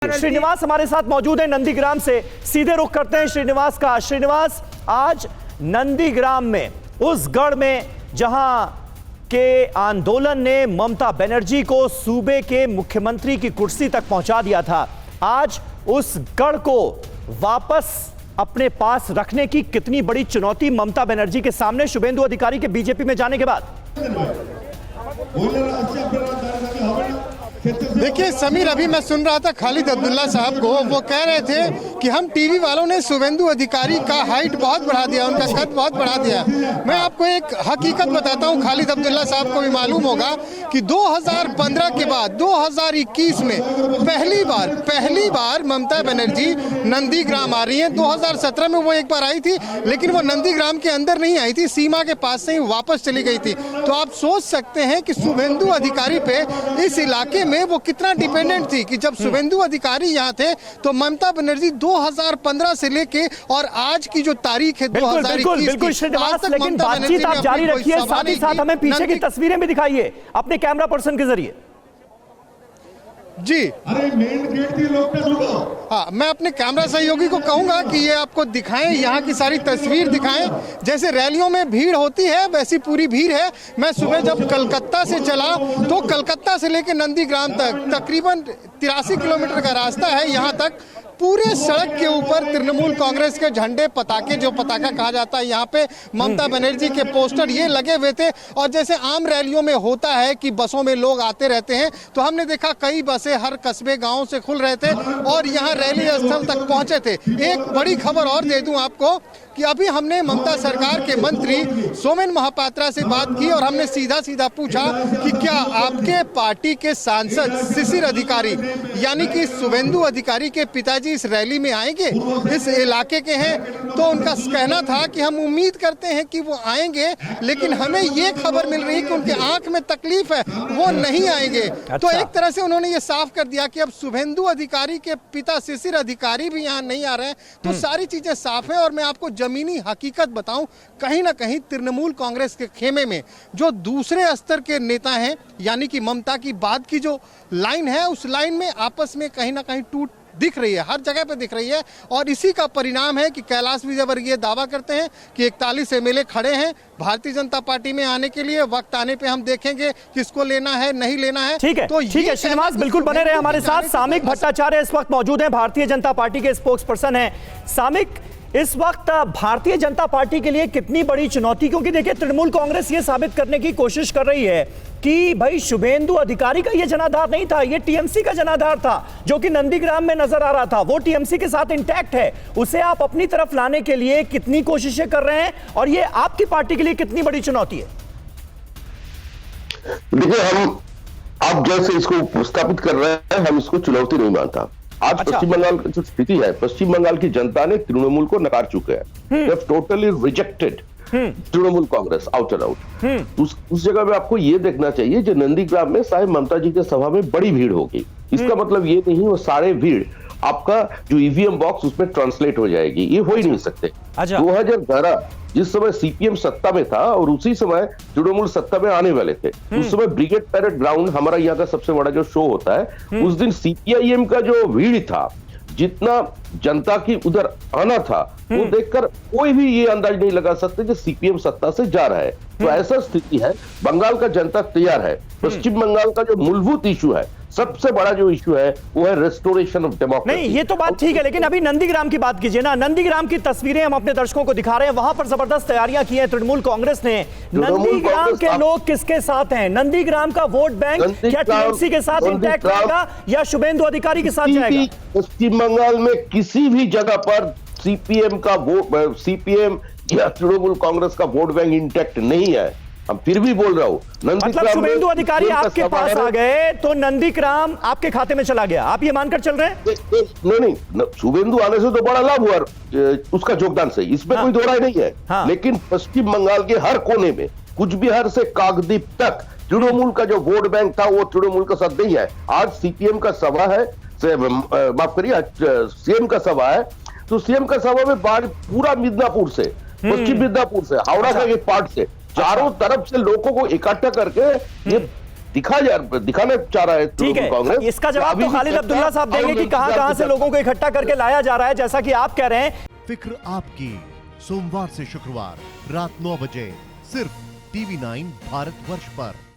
श्रीनिवास हमारे साथ मौजूद है नंदीग्राम से। सीधे रुख करते हैं श्रीनिवास का। श्रीनिवास, आज नंदीग्राम में, उस गढ़ में जहां के आंदोलन ने ममता बनर्जी को सूबे के मुख्यमंत्री की कुर्सी तक पहुंचा दिया था, आज उस गढ़ को वापस अपने पास रखने की कितनी बड़ी चुनौती ममता बनर्जी के सामने, शुभेंदु अधिकारी के बीजेपी में जाने के बाद? देखिए समीर, अभी मैं सुन रहा था खालिद अब्दुल्ला साहब को, वो कह रहे थे कि हम टीवी वालों ने शुभेंदु अधिकारी का हाइट बहुत बढ़ा दिया, उनका कद बहुत बढ़ा दिया। मैं आपको एक हकीकत बताता हूं, खालिद अब्दुल्ला साहब को भी मालूम होगा कि 2015 के बाद 2021 में पहली बार ममता बनर्जी नंदीग्राम आ रही हैं। 2017 में वो एक बार आई थी, लेकिन वो नंदीग्राम के अंदर नहीं आई थी, सीमा के पास से ही वापस चली गई थी। तो आप सोच सकते हैं कि शुभेंदु अधिकारी पे इस इलाके में वो कितना डिपेंडेंट थी कि जब शुभेंदु अधिकारी यहाँ थे तो ममता बनर्जी 2015 से लेके और आज की जो तारीख है 2021 बिल्कुल श्रीनिवास, लेकिन बातचीत आप जारी रखिए, साथ ही साथ हमें पीछे की तस्वीरें भी दिखाइए अपने कैमरा पर्सन के जरिए। जी, अरे मेन गेट की लोग हाँ, मैं अपने कैमरा सहयोगी को कहूंगा कि ये आपको दिखाएं, यहाँ की सारी तस्वीर दिखाएं। जैसे रैलियों में भीड़ होती है वैसी पूरी भीड़ है। मैं सुबह जब कलकत्ता से चला तो कलकत्ता से लेकर नंदीग्राम तक तकरीबन 83 किलोमीटर का रास्ता है। यहाँ तक पूरे सड़क के ऊपर तृणमूल कांग्रेस के झंडे, पताके, जो पताका कहा जाता है, यहाँ पे ममता बनर्जी के पोस्टर ये लगे हुए थे। और जैसे आम रैलियों में होता है कि बसों में लोग आते रहते हैं, तो हमने देखा कई बसें हर कस्बे गांव से खुल रहे थे और यहाँ रैली स्थल तक पहुंचे थे। एक बड़ी खबर और दे दूं आपको कि अभी हमने ममता सरकार के मंत्री सोमेन महापात्रा से बात की और हमने सीधा पूछा कि क्या आपके पार्टी के सांसद शिशिर अधिकारी यानी कि शुभेंदु अधिकारी के पिताजी इस रैली में आएंगे, इस इलाके के हैं? तो उनका कहना था कि हम उम्मीद करते हैं कि वो आएंगे, लेकिन हमें ये खबर मिल रही है कि उनके आंख में तकलीफ है, वो नहीं आएंगे। तो एक तरह से उन्होंने ये साफ कर दिया कि अब शुभेंदु अधिकारी के पिता शिशिर अधिकारी भी यहाँ नहीं आ रहे हैं। तो सारी चीजें साफ है। और मैं आपको जमीनी हकीकत बताऊं, कहीं ना कहीं तृणमूल कांग्रेस के खेमे में जो दूसरे स्तर के नेता हैं, यानी कि ममता की बाद की जो लाइन है, उस लाइन में आपस में कहीं ना कहीं टूट दिख रही है, हर जगह पे दिख रही है। और इसी का परिणाम है कि कैलाश विजयवर्गीय दावा करते हैं कि 41 एमएलए खड़े हैं भारतीय जनता पार्टी में आने के लिए। वक्त आने पे हम देखेंगे किसको लेना है, नहीं लेना है। ठीक है, तो ठीक है श्रीनिवास, बिल्कुल बने रहे हमारे साथ। सामिक भट्टाचार्य इस वक्त मौजूद हैं, भारतीय जनता पार्टी के स्पोक्स पर्सन हैं। सामिक, इस वक्त भारतीय जनता पार्टी के लिए कितनी बड़ी चुनौती, क्योंकि देखिए तृणमूल कांग्रेस ये साबित करने की कोशिश कर रही है कि भाई शुभेंदु अधिकारी का ये जनाधार नहीं था, ये टीएमसी का जनाधार था जो कि नंदीग्राम में नजर आ रहा था, वो टीएमसी के साथ इंटैक्ट है। उसे आप अपनी तरफ लाने के लिए कितनी कोशिशें कर रहे हैं और ये आपकी पार्टी के लिए कितनी बड़ी चुनौती है? देखिए, हम आप जैसे इसको स्थापित कर रहे हैं, हम इसको चुनौती नहीं मानता। आज पश्चिम बंगाल की जो स्थिति है, पश्चिम बंगाल की जनता ने तृणमूल को नकार चुके हैं, totally rejected Trinamool Congress out and out. उस जगह में आपको ये देखना चाहिए जो नंदीग्राम में शायद ममता जी के सभा में बड़ी भीड़ होगी। इसका मतलब ये नहीं वो सारे भीड़ आपका जो ईवीएम बॉक्स उसमें ट्रांसलेट हो जाएगी, ये हो ही नहीं सकते। 2011 जिस समय सीपीएम सत्ता में था और उसी समय तृणमूल सत्ता में आने वाले थे, उस समय ब्रिगेड पैरेड ग्राउंड हमारा यहाँ का सबसे बड़ा जो शो होता है, उस दिन सीपीआईएम का जो भीड़ था, जितना जनता की उधर आना था, वो देखकर कोई भी ये अंदाज नहीं लगा सकते कि सीपीएम सत्ता से जा रहा है। तो ऐसा स्थिति है, बंगाल का जनता तैयार है। पश्चिम बंगाल का जो मूलभूत इशू है, सबसे बड़ा जो इशू है, वो है रेस्टोरेशन ऑफ डेमोक्रेसी। नहीं, ये तो बात ठीक है, लेकिन अभी नंदीग्राम की बात कीजिए ना। नंदीग्राम की तस्वीरें हम अपने दर्शकों को दिखा रहे हैं, वहां पर जबरदस्त तैयारियां की है तृणमूल कांग्रेस ने। नंदीग्राम के लोग किसके साथ हैं? नंदीग्राम का वोट बैंक क्या टीएमसी के साथ इंटैक्ट रहेगा या शुभेंदु अधिकारी के साथ जाएगा? पश्चिम बंगाल में किसी भी जगह पर सीपीएम का वोट, सीपीएम या तृणमूल कांग्रेस का वोट बैंक इंटैक्ट नहीं है। हम फिर भी बोल रहा हूं, मतलब शुभेंदु अधिकारी आपके पास आ गए तो नंदीग्राम आपके खाते में चला गया, आप ये मानकर चल रहे हैं? नहीं, शुभेंदु आने से तो बड़ा लाभ हुआ उसका योगदान से, इसमें कोई दो राय नहीं है। लेकिन पश्चिम बंगाल के हर कोने में, कुछ बिहार से काकद्वीप तक, तृणमूल का जो वोट बैंक था वो तृणमूल का साथ नहीं है। आज सीपीएम का सभा है, माफ करिए, सीएम का सभा है, तो सीएम का सभा में पूरा मिदनापुर से, पश्चिम मिदनापुर से, हावड़ा का एक पार्ट से, चारों तरफ से लोगों को इकट्ठा करके ये दिखाना चाह रहा है ठीक है, कांग्रेस। इसका जवाब तो खालिद अब्दुल्ला साहब देंगे कि कहां से लोगों को इकट्ठा करके लाया जा रहा है, जैसा कि आप कह रहे हैं। फिक्र आपकी, सोमवार से शुक्रवार रात 9 बजे सिर्फ TV9 भारतवर्ष पर।